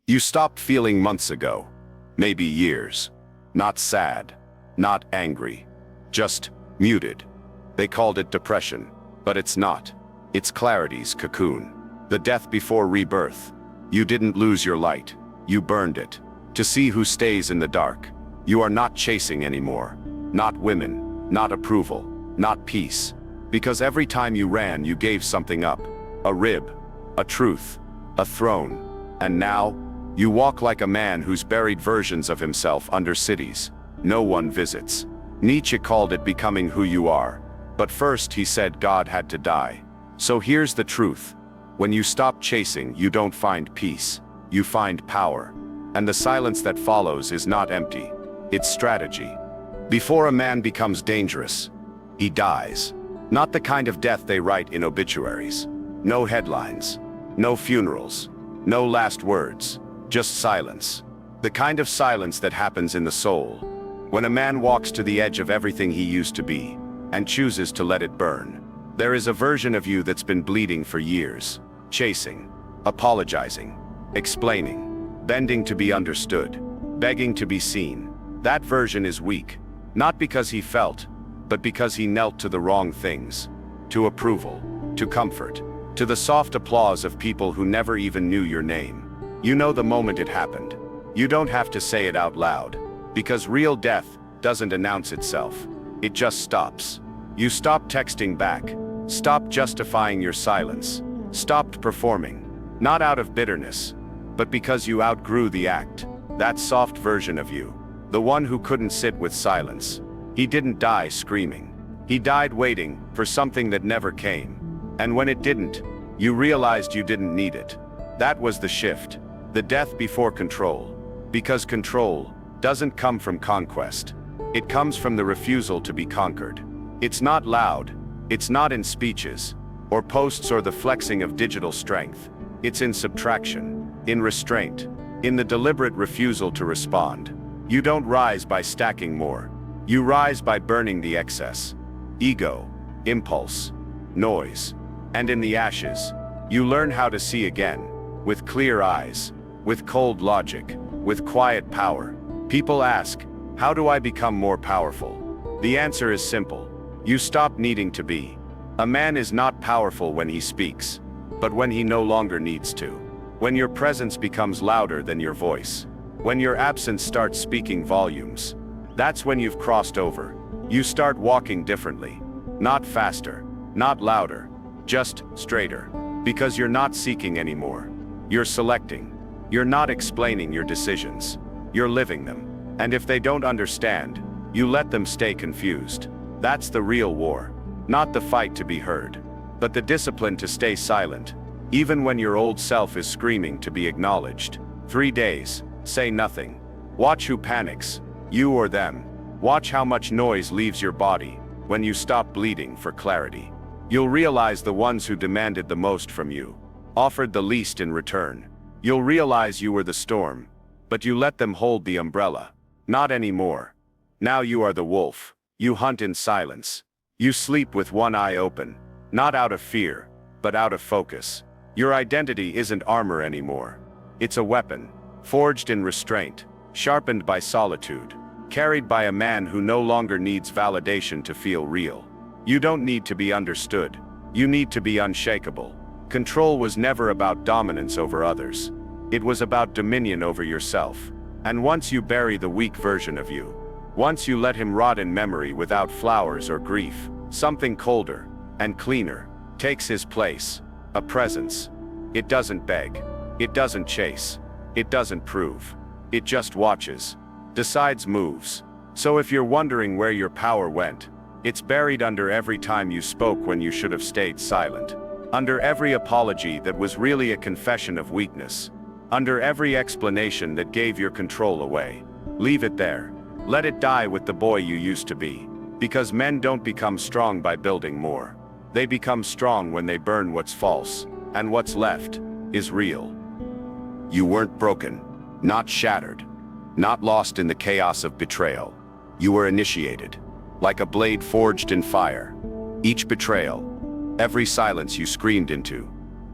You stopped feeling months ago, maybe years. Not sad, not angry, just muted. They called it depression, but it's not. It's clarity's cocoon. The death before rebirth. You didn't lose your light, you burned it. To see who stays in the dark. You are not chasing anymore. Not women, not approval, not peace. Because every time you ran, you gave something up. A rib, a truth, a throne. And now, you walk like a man who's buried versions of himself under cities no one visits. Nietzsche called it becoming who you are. But first he said God had to die. So here's the truth. When you stop chasing, you don't find peace. You find power. And the silence that follows is not empty. It's strategy. Before a man becomes dangerous, he dies. Not the kind of death they write in obituaries. No headlines. No funerals. No last words. Just silence. The kind of silence that happens in the soul. When a man walks to the edge of everything he used to be, and chooses to let it burn. There is a version of you that's been bleeding for years. Chasing. Apologizing. Explaining. Bending to be understood. Begging to be seen. That version is weak. Not because he felt, but because he knelt to the wrong things. To approval. To comfort. To the soft applause of people who never even knew your name. You know the moment it happened. You don't have to say it out loud. Because real death doesn't announce itself. It just stops. You stopped texting back. Stopped justifying your silence. Stopped performing. Not out of bitterness, but because you outgrew the act. That soft version of you. The one who couldn't sit with silence. He didn't die screaming. He died waiting for something that never came. And when it didn't, you realized you didn't need it. That was the shift. The death before control. Because control doesn't come from conquest. It comes from the refusal to be conquered. It's not loud. It's not in speeches, or posts or the flexing of digital strength. It's in subtraction, in restraint, in the deliberate refusal to respond. You don't rise by stacking more. You rise by burning the excess. Ego, impulse, noise. And in the ashes, you learn how to see again, with clear eyes, with cold logic, with quiet power. People ask, how do I become more powerful? The answer is simple. You stop needing to be. A man is not powerful when he speaks, but when he no longer needs to. When your presence becomes louder than your voice. When your absence starts speaking volumes. That's when you've crossed over. You start walking differently. Not faster, not louder, just straighter. Because you're not seeking anymore. You're selecting. You're not explaining your decisions. You're living them. And if they don't understand, you let them stay confused. That's the real war. Not the fight to be heard, but the discipline to stay silent, even when your old self is screaming to be acknowledged. 3 days, say nothing. Watch who panics, you or them. Watch how much noise leaves your body when you stop bleeding for clarity. You'll realize the ones who demanded the most from you, offered the least in return. You'll realize you were the storm, but you let them hold the umbrella. Not anymore. Now you are the wolf. You hunt in silence. You sleep with one eye open, not out of fear, but out of focus. Your identity isn't armor anymore. It's a weapon, forged in restraint, sharpened by solitude, carried by a man who no longer needs validation to feel real. You don't need to be understood. You need to be unshakable. Control was never about dominance over others. It was about dominion over yourself. And once you bury the weak version of you, once you let him rot in memory without flowers or grief, something colder and cleaner takes his place. A presence. It doesn't beg. It doesn't chase. It doesn't prove. It just watches. Decides moves. So if you're wondering where your power went, it's buried under every time you spoke when you should have stayed silent. Under every apology that was really a confession of weakness. Under every explanation that gave your control away. Leave it there. Let it die with the boy you used to be. Because men don't become strong by building more. They become strong when they burn what's false, and what's left is real. You weren't broken, not shattered, not lost in the chaos of betrayal. You were initiated, like a blade forged in fire. Each betrayal, every silence you screamed into,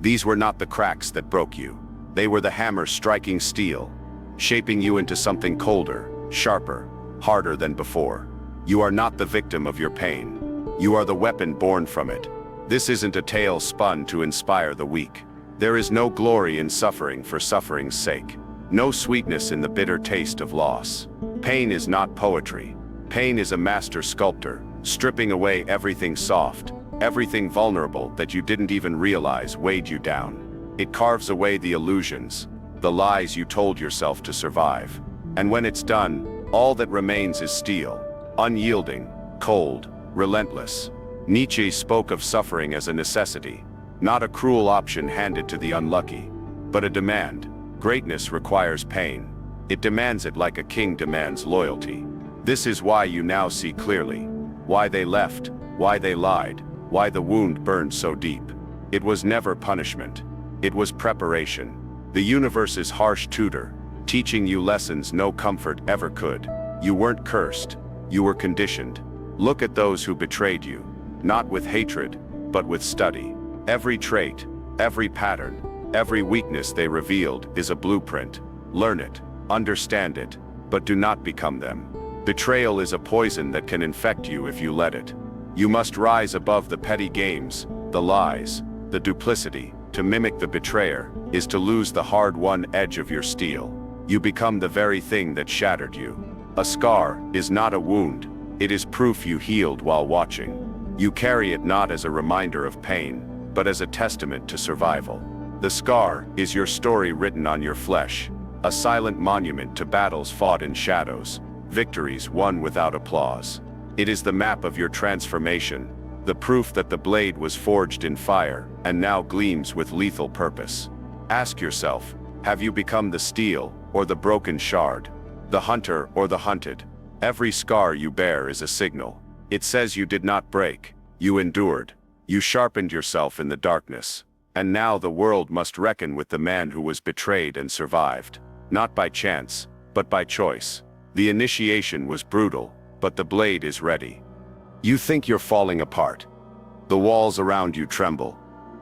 these were not the cracks that broke you. They were the hammer striking steel, shaping you into something colder, sharper, harder than before. You are not the victim of your pain. You are the weapon born from it. This isn't a tale spun to inspire the weak. There is no glory in suffering for suffering's sake. No sweetness in the bitter taste of loss. Pain is not poetry. Pain is a master sculptor, stripping away everything soft, everything vulnerable that you didn't even realize weighed you down. It carves away the illusions, the lies you told yourself to survive. And when it's done, all that remains is steel, unyielding, cold, relentless. Nietzsche spoke of suffering as a necessity, not a cruel option handed to the unlucky, but a demand. Greatness requires pain. It demands it like a king demands loyalty. This is why you now see clearly. Why they left, why they lied, why the wound burned so deep. It was never punishment. It was preparation. The universe's harsh tutor, teaching you lessons no comfort ever could. You weren't cursed. You were conditioned. Look at those who betrayed you, not with hatred, but with study. Every trait, every pattern, every weakness they revealed is a blueprint. Learn it, understand it, but do not become them. Betrayal is a poison that can infect you if you let it. You must rise above the petty games, the lies, the duplicity. To mimic the betrayer is to lose the hard-won edge of your steel. You become the very thing that shattered you. A scar is not a wound. It is proof you healed while watching. You carry it not as a reminder of pain, but as a testament to survival. The scar is your story written on your flesh, a silent monument to battles fought in shadows, victories won without applause. It is the map of your transformation, the proof that the blade was forged in fire and now gleams with lethal purpose. Ask yourself, have you become the steel or the broken shard, the hunter or the hunted? Every scar you bear is a signal. It says you did not break, you endured, you sharpened yourself in the darkness. And now the world must reckon with the man who was betrayed and survived, not by chance, but by choice. The initiation was brutal, but the blade is ready. You think you're falling apart. The walls around you tremble.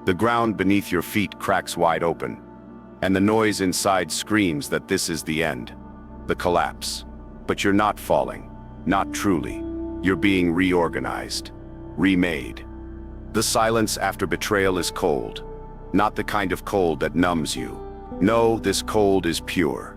The ground beneath your feet cracks wide open. And the noise inside screams that this is the end, the collapse. But you're not falling, not truly. You're being reorganized, remade. The silence after betrayal is cold, not the kind of cold that numbs you. No, this cold is pure,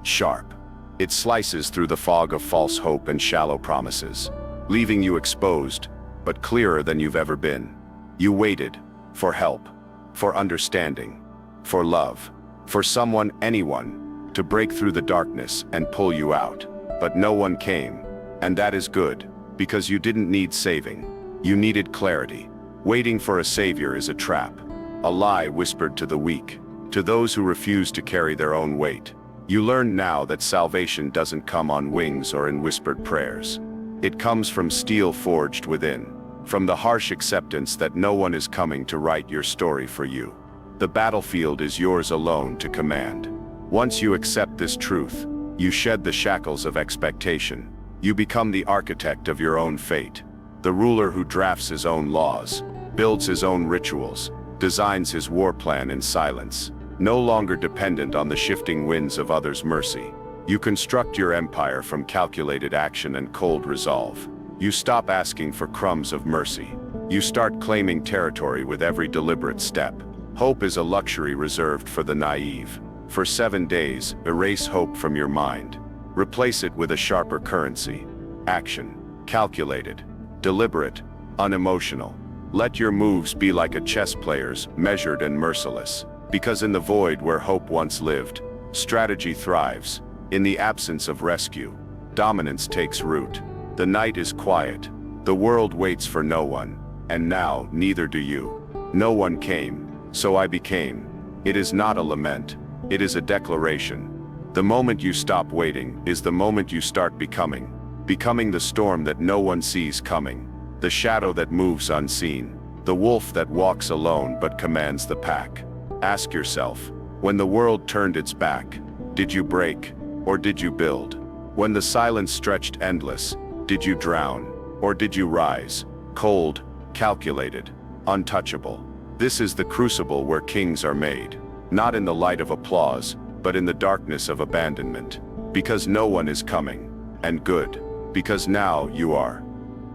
sharp. It slices through the fog of false hope and shallow promises, leaving you exposed, but clearer than you've ever been. You waited for help, for understanding, for love, for someone, anyone, to break through the darkness and pull you out. But no one came, and that is good, because you didn't need saving. You needed clarity. Waiting for a savior is a trap, a lie whispered to the weak, to those who refuse to carry their own weight. You learn now that salvation doesn't come on wings or in whispered prayers. It comes from steel forged within, from the harsh acceptance that no one is coming to write your story for you. The battlefield is yours alone to command. Once you accept this truth, you shed the shackles of expectation. You become the architect of your own fate, the ruler who drafts his own laws, builds his own rituals, designs his war plan in silence, no longer dependent on the shifting winds of others' mercy. You construct your empire from calculated action and cold resolve. You stop asking for crumbs of mercy. You start claiming territory with every deliberate step. Hope is a luxury reserved for the naive. For 7 days, erase hope from your mind. Replace it with a sharper currency. Action. Calculated. Deliberate. Unemotional. Let your moves be like a chess player's, measured and merciless. Because in the void where hope once lived, strategy thrives. In the absence of rescue, dominance takes root. The night is quiet. The world waits for no one. And now, neither do you. No one came, so I became. It is not a lament. It is a declaration. The moment you stop waiting is the moment you start becoming. Becoming the storm that no one sees coming. The shadow that moves unseen. The wolf that walks alone but commands the pack. Ask yourself, when the world turned its back, did you break, or did you build? When the silence stretched endless, did you drown, or did you rise? Cold, calculated, untouchable. This is the crucible where kings are made. not in the light of applause, but in the darkness of abandonment. Because no one is coming, and good, because now you are.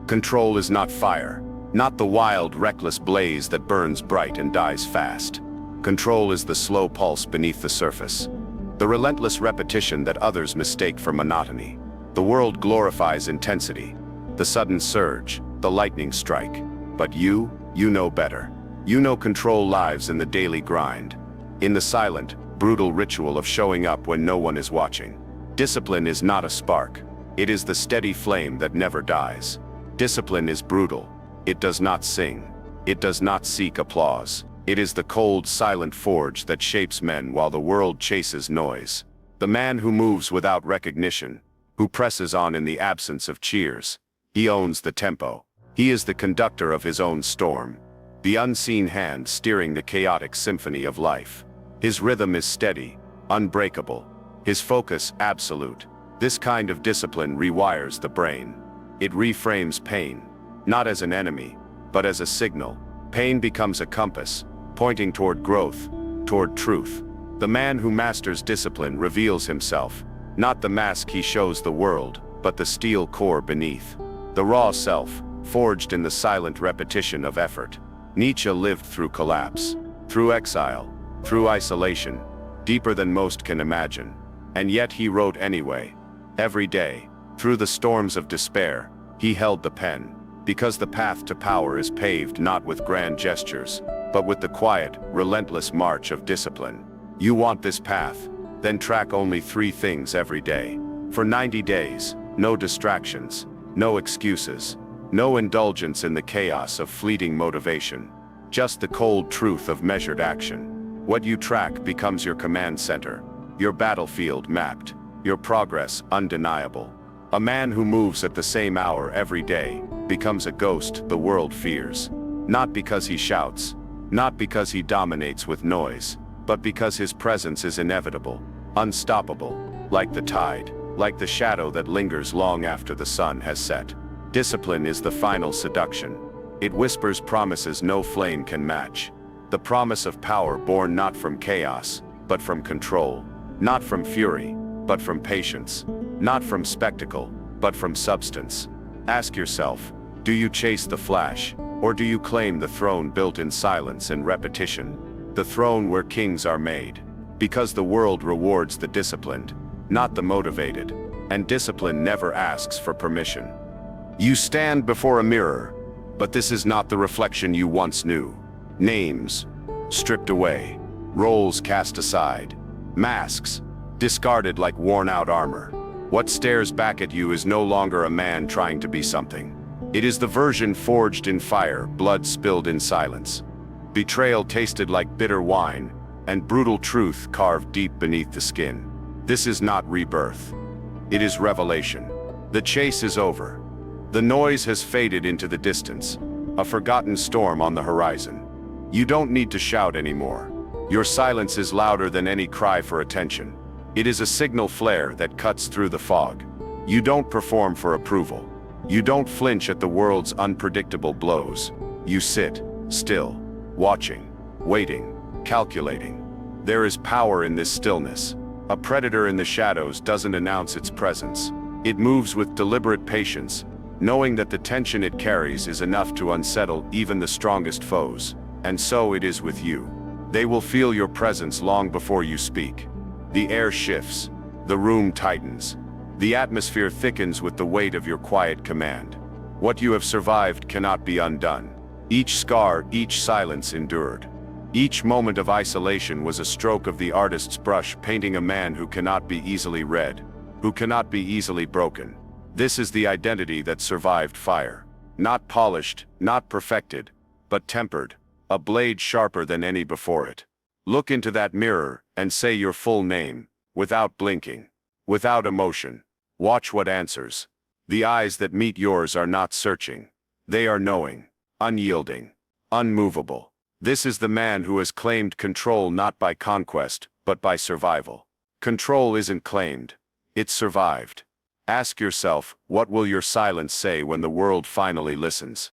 Control is not fire, not the wild, reckless blaze that burns bright and dies fast. Control is the slow pulse beneath the surface, the relentless repetition that others mistake for monotony. The world glorifies intensity, the sudden surge, the lightning strike. But you know better. You know control lives in the daily grind, in the silent, brutal ritual of showing up when no one is watching. Discipline is not a spark. It is the steady flame that never dies. Discipline is brutal. It does not sing. It does not seek applause. It is the cold, silent forge that shapes men while the world chases noise. The man who moves without recognition, who presses on in the absence of cheers. He owns the tempo. He is the conductor of his own storm, the unseen hand steering the chaotic symphony of life. His rhythm is steady, unbreakable. His focus absolute. This kind of discipline rewires the brain. It reframes pain, not as an enemy, but as a signal. Pain becomes a compass, pointing toward growth, toward truth. The man who masters discipline reveals himself, not the mask he shows the world, but the steel core beneath. The raw self, forged in the silent repetition of effort. Nietzsche lived through collapse, through exile, through isolation, deeper than most can imagine. And yet he wrote anyway. Every day, through the storms of despair, he held the pen, because the path to power is paved not with grand gestures, but with the quiet, relentless march of discipline. You want this path? Then track only 3 things every day. For 90 days, no distractions, no excuses, no indulgence in the chaos of fleeting motivation. Just the cold truth of measured action. What you track becomes your command center, your battlefield mapped, your progress undeniable. A man who moves at the same hour every day becomes a ghost the world fears. Not because he shouts, not because he dominates with noise, but because his presence is inevitable, unstoppable, like the tide, like the shadow that lingers long after the sun has set. Discipline is the final seduction. It whispers promises no flame can match. The promise of power born not from chaos, but from control. Not from fury, but from patience. Not from spectacle, but from substance. Ask yourself, do you chase the flash, or do you claim the throne built in silence and repetition? The throne where kings are made. Because the world rewards the disciplined, not the motivated, and discipline never asks for permission. You stand before a mirror, but this is not the reflection you once knew. Names stripped away, roles cast aside, masks discarded like worn-out armor. What stares back at you is no longer a man trying to be something. It is the version forged in fire, blood spilled in silence. Betrayal tasted like bitter wine, and brutal truth carved deep beneath the skin. This is not rebirth. It is revelation. The chase is over. The noise has faded into the distance, a forgotten storm on the horizon. You don't need to shout anymore. Your silence is louder than any cry for attention. It is a signal flare that cuts through the fog. You don't perform for approval. You don't flinch at the world's unpredictable blows. You sit, still, watching, waiting, calculating. There is power in this stillness. A predator in the shadows doesn't announce its presence. It moves with deliberate patience, knowing that the tension it carries is enough to unsettle even the strongest foes. And so it is with you. They will feel your presence long before you speak. The air shifts. The room tightens. The atmosphere thickens with the weight of your quiet command. What you have survived cannot be undone. Each scar, each silence endured. Each moment of isolation was a stroke of the artist's brush painting a man who cannot be easily read, who cannot be easily broken. This is the identity that survived fire. Not polished, not perfected, but tempered, a blade sharper than any before it. Look into that mirror and say your full name, without blinking, without emotion. Watch what answers. The eyes that meet yours are not searching. They are knowing, unyielding, unmovable. This is the man who has claimed control not by conquest, but by survival. Control isn't claimed. It's survived. Ask yourself, what will your silence say when the world finally listens?